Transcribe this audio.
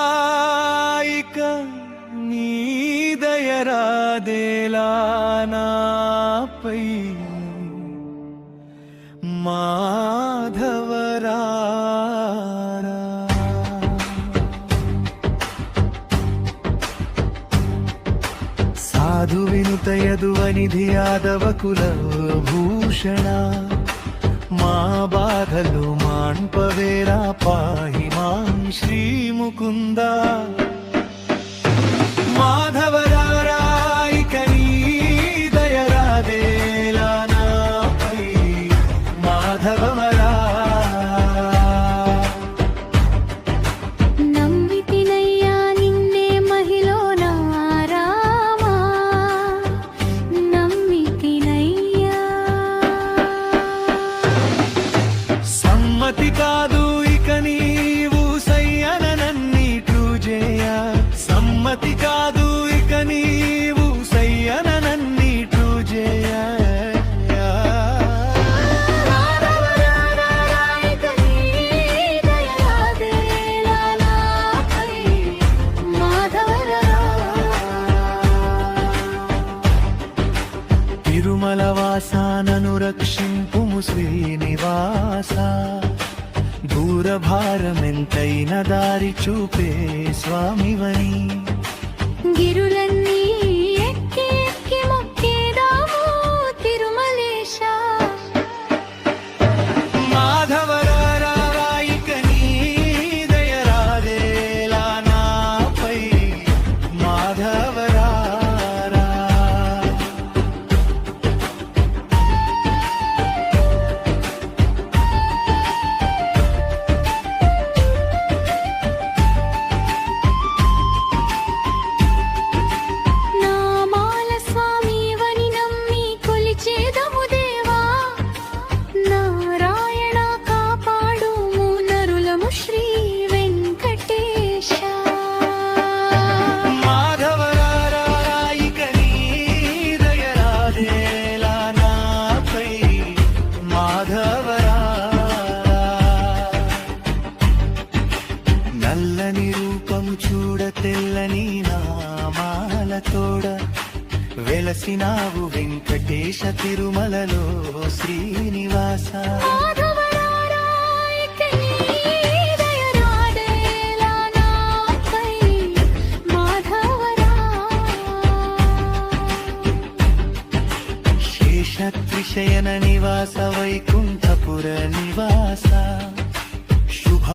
మాధవరారాయిక నీ దయరాదేలా నాపై మాధవరారా సాధు వినుత యదువనిధి యాదవ కుల భూషణ మా బాధలు మాన్పవేరా పాహి మాం శ్రీ ముకుంద మాధవరారాయిక నీ దయరాదేలా నాపై మాధవరా నమ్మితినయ్యా నిన్నే మహిలో నారామా నమ్మితినయ్యా సమ్మతి కాదు ఇక నీవు సయ్యననన్నీటు చేయ సమ్మతి కాదు ఇక నీవు సయ్యననన్నీటు చేయ మాధవరారాయిక నీ దయరాదేలా నాపై మాధవరా తిరుమల వాసానను రక్షింపుము శ్రీనివాస దూరభారమెంతైన దారి చూపే స్వామివని గిరులన్నీ ఎక్కి ఎక్కి మొక్కేదాము తిరుమలేశ మాధవరారాయిక నీ దయరాదేలా నాపై మాధవరా నామాల స్వామివని నమ్మి కొలిచేదము దేవా నారాయణ కాపాడుము నరులము శ్రీ వెంకటేశ మాధవరారాయిక నీ దయరాదేలా నాపై మాధవరా నల్లని రూపము చూడ తెల్లని నామాలతోడ వెలసినావు వెంకటేశ తిరుమలలో శ్రీనివాస మాధవరారాయిక నీ దయరాదేలా నాపై మాధవరా శేషత్రిశయన నివాస వైకుంఠపుర నివాస